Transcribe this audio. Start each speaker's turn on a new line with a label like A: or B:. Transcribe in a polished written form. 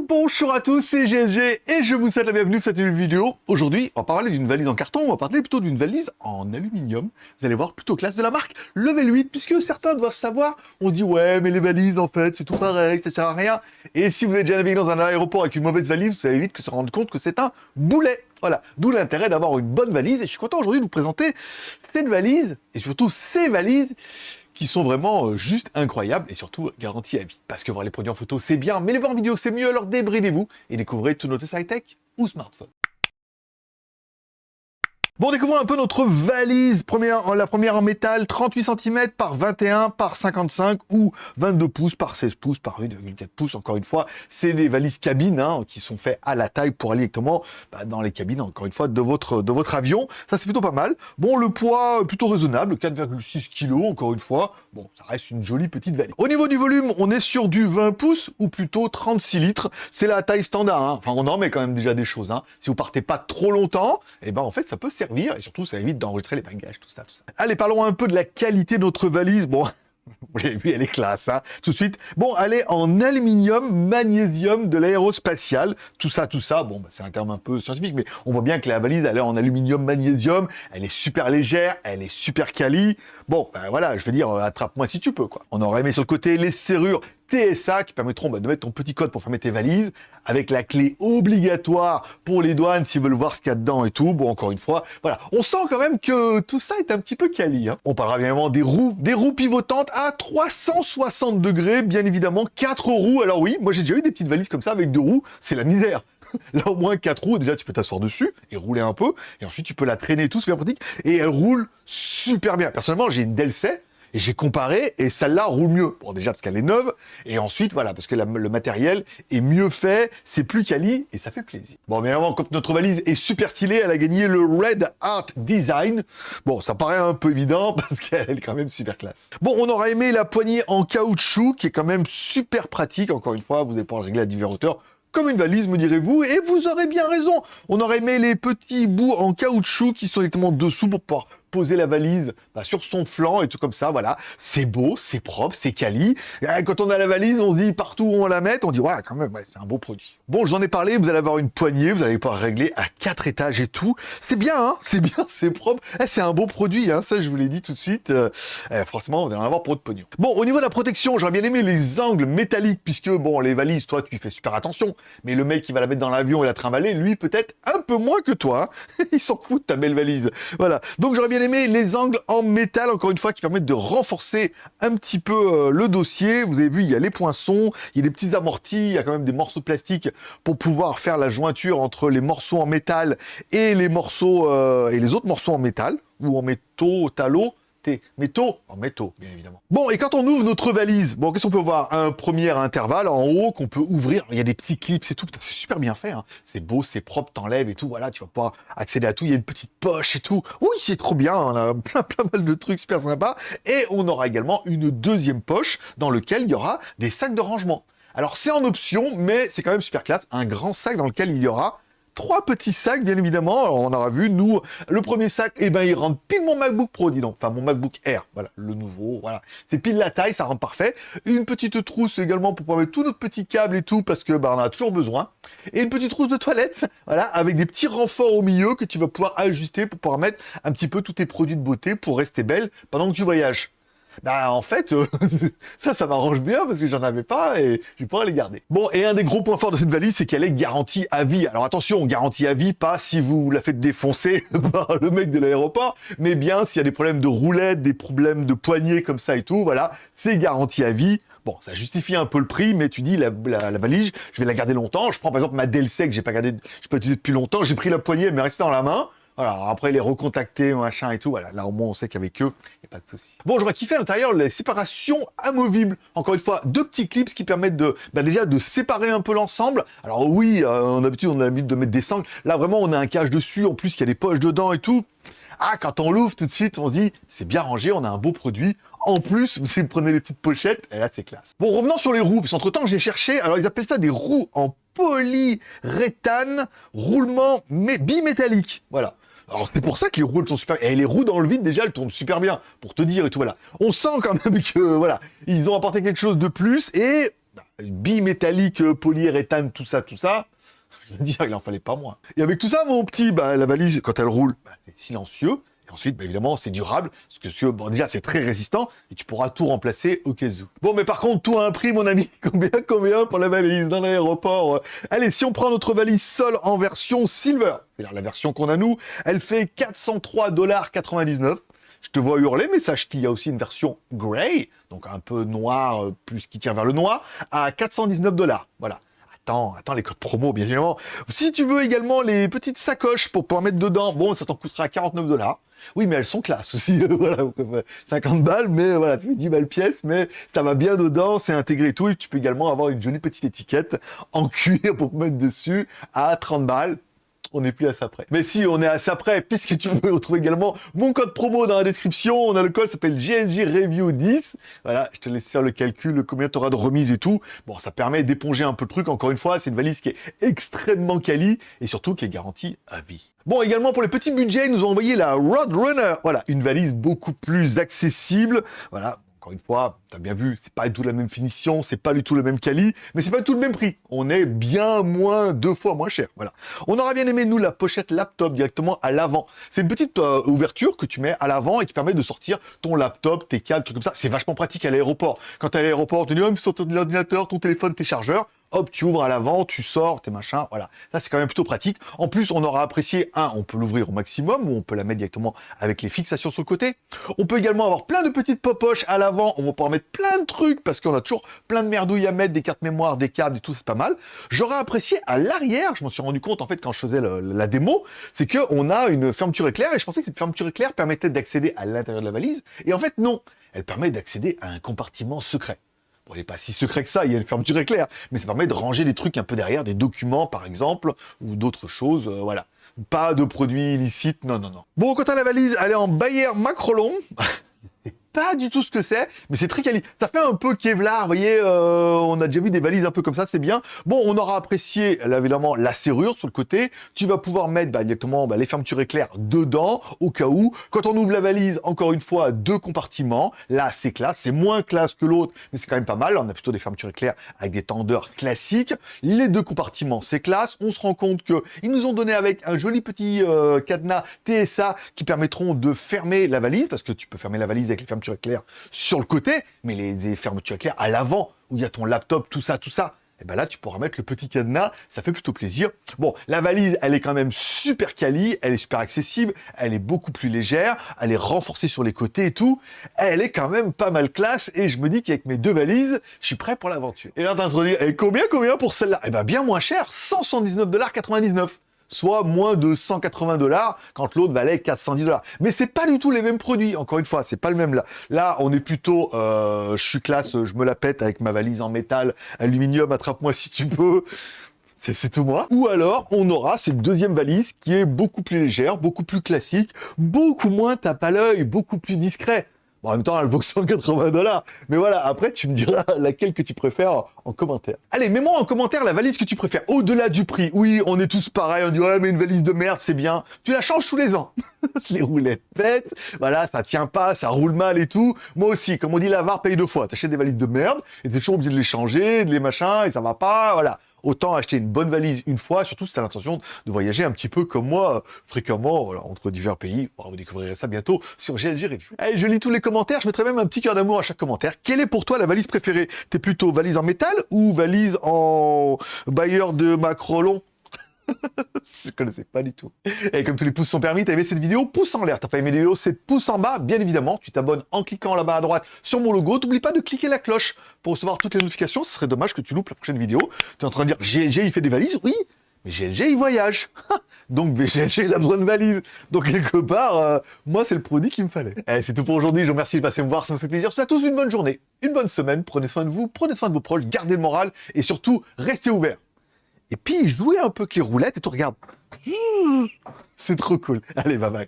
A: Bonjour à tous, c'est GSG et je vous souhaite la bienvenue sur cette nouvelle vidéo. Aujourd'hui, on va pas parler d'une valise en carton, on va parler plutôt d'une valise en aluminium. Vous allez voir, plutôt classe de la marque Level 8, puisque certains doivent savoir, on dit ouais, mais les valises en fait, c'est tout pareil, ça sert à rien. Et si vous êtes déjà navigué dans un aéroport avec une mauvaise valise, vous savez vite que se rendre compte que c'est un boulet. Voilà, d'où l'intérêt d'avoir une bonne valise. Et je suis content aujourd'hui de vous présenter cette valise, et surtout ces valises, qui sont vraiment juste incroyables et surtout garanties à vie. Parce que voir les produits en photo, c'est bien, mais les voir en vidéo, c'est mieux, alors débridez-vous et découvrez tous nos tests high-tech ou smartphones. Bon, découvrons un peu notre valise. La première en métal, 38 cm par 21 par 55 ou 22 pouces par 16 pouces par 1,4 pouces. Encore une fois, c'est des valises cabines qui sont faites à la taille pour aller directement dans les cabines, encore une fois, de votre avion. Ça, c'est plutôt pas mal. Bon, le poids, plutôt raisonnable, 4,6 kg, encore une fois. Bon, ça reste une jolie petite valise. Au niveau du volume, on est sur du 20 pouces ou plutôt 36 litres. C'est la taille standard. Enfin, on en met quand même déjà des choses. Si vous partez pas trop longtemps, et ben en fait, ça peut servir. Et surtout, ça évite d'enregistrer les bagages, tout ça. Allez, parlons un peu de la qualité de notre valise. Bon, vous l'avez vu, elle est classe, tout de suite. Bon, elle est en aluminium, magnésium de l'aérospatial. Tout ça, bon, c'est un terme un peu scientifique, mais on voit bien que la valise, elle est en aluminium, magnésium. Elle est super légère, elle est super quali. Bon, voilà, je veux dire, attrape-moi si tu peux, quoi. On aurait mis sur le côté les serrures TSA qui permettront de mettre ton petit code pour fermer tes valises, avec la clé obligatoire pour les douanes s'ils veulent voir ce qu'il y a dedans et tout. Bon, encore une fois, voilà. On sent quand même que tout ça est un petit peu quali. On parlera bien évidemment des roues pivotantes à 360 degrés, bien évidemment, 4 roues. Alors oui, moi j'ai déjà eu des petites valises comme ça avec 2 roues, c'est la misère. Là, au moins 4 roues, déjà, tu peux t'asseoir dessus et rouler un peu. Et ensuite, tu peux la traîner et tout, c'est bien pratique. Et elle roule super bien. Personnellement, j'ai une Delsey et j'ai comparé et celle-là roule mieux. Bon, déjà, parce qu'elle est neuve. Et ensuite, voilà, parce que le matériel est mieux fait, c'est plus quali et ça fait plaisir. Bon, bien évidemment, comme notre valise est super stylée, elle a gagné le Red Art Design. Bon, ça paraît un peu évident parce qu'elle est quand même super classe. Bon, on aura aimé la poignée en caoutchouc qui est quand même super pratique. Encore une fois, vous allez pouvoir régler à diverses hauteurs. Comme une valise, me direz-vous, et vous aurez bien raison. On aurait aimé les petits bouts en caoutchouc qui sont directement dessous pour pouvoir poser la valise sur son flanc et tout comme ça, voilà. C'est beau, c'est propre, c'est quali. Et quand on a la valise, on se dit partout où on la met, on dit ouais, quand même, ouais, c'est un beau produit. Bon, je vous en ai parlé, vous allez avoir une poignée, vous allez pouvoir régler à 4 étages et tout. C'est bien, c'est bien, c'est propre. C'est un beau produit, ça je vous l'ai dit tout de suite. Franchement, vous allez en avoir pour votre pognon. Bon, au niveau de la protection, j'aurais bien aimé les angles métalliques, puisque bon, les valises, toi, tu fais super attention. Mais le mec qui va la mettre dans l'avion et la trimballer, lui, peut-être un peu moins que toi. Il s'en fout de ta belle valise. Voilà. Donc, j'aurais bien aimé les angles en métal, encore une fois, qui permettent de renforcer un petit peu le dossier. Vous avez vu, il y a les poinçons, il y a des petites amortis, il y a quand même des morceaux de plastique pour pouvoir faire la jointure entre les morceaux en métal et les morceaux et les autres morceaux en métal ou en métaux, métaux, en métaux, bien évidemment. Bon, et quand on ouvre notre valise, bon, qu'est-ce qu'on peut voir? Un premier intervalle en haut qu'on peut ouvrir. Il y a des petits clips, c'est tout. Putain, c'est super bien fait, C'est beau, c'est propre, t'enlèves et tout. Voilà, tu vas pouvoir accéder à tout. Il y a une petite poche et tout. Oui, c'est trop bien. On a plein mal de trucs super sympas. Et on aura également une deuxième poche dans laquelle il y aura des sacs de rangement. Alors, c'est en option, mais c'est quand même super classe. Un grand sac dans lequel il y aura 3 petits sacs, bien évidemment. Alors, on aura vu, nous, le premier sac, il rentre pile mon MacBook Pro, dis donc. Enfin, mon MacBook Air, voilà, le nouveau, voilà. C'est pile la taille, ça rend parfait. Une petite trousse également pour pouvoir mettre tous nos petits câbles et tout, parce que, on en a toujours besoin. Et une petite trousse de toilette, voilà, avec des petits renforts au milieu que tu vas pouvoir ajuster pour pouvoir mettre un petit peu tous tes produits de beauté pour rester belle pendant que tu voyages. En fait, ça m'arrange bien parce que j'en avais pas et je vais pouvoir les garder. Bon, et un des gros points forts de cette valise, c'est qu'elle est garantie à vie. Alors attention, garantie à vie, pas si vous la faites défoncer par le mec de l'aéroport, mais bien s'il y a des problèmes de roulette, des problèmes de poignée comme ça et tout, voilà, c'est garantie à vie. Bon, ça justifie un peu le prix, mais tu dis, la valise, je vais la garder longtemps. Je prends par exemple ma Delsey que j'ai pas utilisée depuis longtemps, j'ai pris la poignée, elle m'est restée dans la main. Voilà, après les recontacter, machin et tout, voilà, là au moins on sait qu'avec eux, il n'y a pas de souci. Bon, j'aurais kiffé à l'intérieur les séparations amovibles. Encore une fois, 2 petits clips qui permettent de, déjà de séparer un peu l'ensemble. Alors oui, d'habitude on a l'habitude de mettre des sangles. Là vraiment on a un cache dessus, en plus il y a des poches dedans et tout. Ah, quand on l'ouvre tout de suite, on se dit, c'est bien rangé, on a un beau produit. En plus, vous prenez les petites pochettes, et là c'est classe. Bon, revenons sur les roues, parce qu'entre temps j'ai cherché, alors ils appellent ça des roues en polyréthane, roulement bimétallique. Voilà. Alors c'est pour ça que les roues elles sont super. Et les roues dans le vide déjà elles tournent super bien, pour te dire et tout, voilà. On sent quand même que voilà, ils ont apporté quelque chose de plus et bimétallique, polyuréthane, tout ça, je veux dire, il en fallait pas moins. Et avec tout ça, mon petit, la valise, quand elle roule, c'est silencieux. Et ensuite, évidemment, c'est durable, parce que bon, déjà, c'est très résistant, et tu pourras tout remplacer au cas où. Bon, mais par contre, tout a un prix, mon ami. Combien pour la valise dans l'aéroport? Allez, si on prend notre valise Sol en version Silver, c'est-à-dire la version qu'on a nous, elle fait 403,99 $. Je te vois hurler, mais sache qu'il y a aussi une version Grey, donc un peu noir, plus qui tire vers le noir, à 419 $. Voilà. Attends, les codes promo, bien évidemment. Si tu veux également les petites sacoches pour pouvoir mettre dedans, bon, ça t'en coûtera 49 $. Oui, mais elles sont classe aussi, voilà, 50 balles, mais voilà, tu fais 10 balles pièce, mais ça va bien dedans, c'est intégré et tout, et tu peux également avoir une jolie petite étiquette en cuir pour mettre dessus à 30 balles. On n'est plus à ça près. Mais si, on est à ça près, puisque tu peux retrouver également mon code promo dans la description. On a le code, ça s'appelle GLG Review 10. Voilà, je te laisse faire le calcul, combien tu auras de remise et tout. Bon, ça permet d'éponger un peu le truc. Encore une fois, c'est une valise qui est extrêmement quali et surtout qui est garantie à vie. Bon, également pour les petits budgets, ils nous ont envoyé la Roadrunner. Voilà, une valise beaucoup plus accessible. Voilà. Encore une fois, tu as bien vu, c'est pas du tout la même finition, c'est pas du tout le même quali, mais c'est pas du tout le même prix. On est bien moins, 2 fois moins cher. Voilà. On aurait bien aimé, nous, la pochette laptop directement à l'avant. C'est une petite ouverture que tu mets à l'avant et qui permet de sortir ton laptop, tes câbles, trucs comme ça. C'est vachement pratique à l'aéroport. Quand tu es à l'aéroport, tu dis, oh, sur ton ordinateur, ton téléphone, tes chargeurs. Hop, tu ouvres à l'avant, tu sors, tes machins, voilà. Ça, c'est quand même plutôt pratique. En plus, on aura apprécié, on peut l'ouvrir au maximum, ou on peut la mettre directement avec les fixations sur le côté. On peut également avoir plein de petites poches à l'avant, on va pouvoir mettre plein de trucs, parce qu'on a toujours plein de merdouilles à mettre, des cartes mémoire, des câbles et tout, c'est pas mal. J'aurais apprécié à l'arrière, je m'en suis rendu compte, en fait, quand je faisais la démo, c'est qu'on a une fermeture éclair, et je pensais que cette fermeture éclair permettait d'accéder à l'intérieur de la valise, et en fait, non. Elle permet d'accéder à un compartiment secret. Bon, il n'est pas si secret que ça, il y a une fermeture éclair, mais ça permet de ranger des trucs un peu derrière, des documents par exemple, ou d'autres choses, voilà. Pas de produits illicites, non. Bon, quant à la valise, elle est en Bayer Macrolon. C'est pas du tout ce que c'est, mais c'est très quali. Ça fait un peu Kevlar, vous voyez, on a déjà vu des valises un peu comme ça, c'est bien. Bon, on aura apprécié, là, évidemment, la serrure sur le côté. Tu vas pouvoir mettre directement les fermetures éclairs dedans, au cas où. Quand on ouvre la valise, encore une fois, 2 compartiments. Là, c'est classe, c'est moins classe que l'autre, mais c'est quand même pas mal. Là, on a plutôt des fermetures éclairs avec des tendeurs classiques. Les 2 compartiments, c'est classe. On se rend compte que ils nous ont donné avec un joli petit cadenas TSA qui permettront de fermer la valise, parce que tu peux fermer la valise avec les fermetures éclair sur le côté, mais les fermetures éclair à l'avant, où il y a ton laptop, tout ça, et ben là, tu pourras mettre le petit cadenas, ça fait plutôt plaisir. Bon, la valise, elle est quand même super quali, elle est super accessible, elle est beaucoup plus légère, elle est renforcée sur les côtés et tout, elle est quand même pas mal classe, et je me dis qu'avec mes 2 valises, je suis prêt pour l'aventure. Et là, t'introduis, et combien pour celle-là? Eh ben, bien moins cher, 179,99 $. Soit moins de 180 $, quand l'autre valait 410 $. Mais c'est pas du tout les mêmes produits, encore une fois, c'est pas le même là. Là, on est plutôt, je suis classe, je me la pète avec ma valise en métal, aluminium, attrape-moi si tu peux. C'est tout moi. Ou alors, on aura cette deuxième valise qui est beaucoup plus légère, beaucoup plus classique, beaucoup moins tape à l'œil, beaucoup plus discret. Bon, en même temps, elle vaut 180 $. Mais voilà, après, tu me diras laquelle que tu préfères en commentaire. Allez, mets-moi en commentaire la valise que tu préfères. Au-delà du prix. Oui, on est tous pareils. On dit, ouais, mais une valise de merde, c'est bien. Tu la changes tous les ans. Les roulettes pètent. Voilà, ça tient pas, ça roule mal et tout. Moi aussi, comme on dit, l'avare paye 2 fois. T'achètes des valises de merde et t'es toujours obligé de les changer, de les machins, et ça va pas. Voilà. Autant acheter une bonne valise une fois, surtout si tu as l'intention de voyager un petit peu comme moi, fréquemment, voilà, entre divers pays. Bon, vous découvrirez ça bientôt sur GLG Review. Allez, je lis tous les commentaires, je mettrai même un petit cœur d'amour à chaque commentaire. Quelle est pour toi la valise préférée? T'es plutôt valise en métal ou valise en Bayer de Macrolon? Je connaissais pas du tout. Et comme tous les pouces sont permis, t'as aimé cette vidéo, pouce en l'air. T'as pas aimé la vidéo, c'est pouce en bas, bien évidemment. Tu t'abonnes en cliquant là-bas à droite sur mon logo. T'oublies pas de cliquer la cloche pour recevoir toutes les notifications. Ce serait dommage que tu loupes la prochaine vidéo. Tu es en train de dire, GLG, il fait des valises? Oui, mais GLG, il voyage. Donc GLG, il a besoin de valises. Donc quelque part, moi, c'est le produit qu'il me fallait. C'est tout pour aujourd'hui. Je vous remercie de passer me voir, ça me fait plaisir. Je vous souhaite à tous une bonne journée, une bonne semaine. Prenez soin de vous, prenez soin de vos proches, gardez le moral et surtout, restez ouverts. Et puis, jouez un peu avec les roulettes et tout, regarde. C'est trop cool. Allez, bye bye.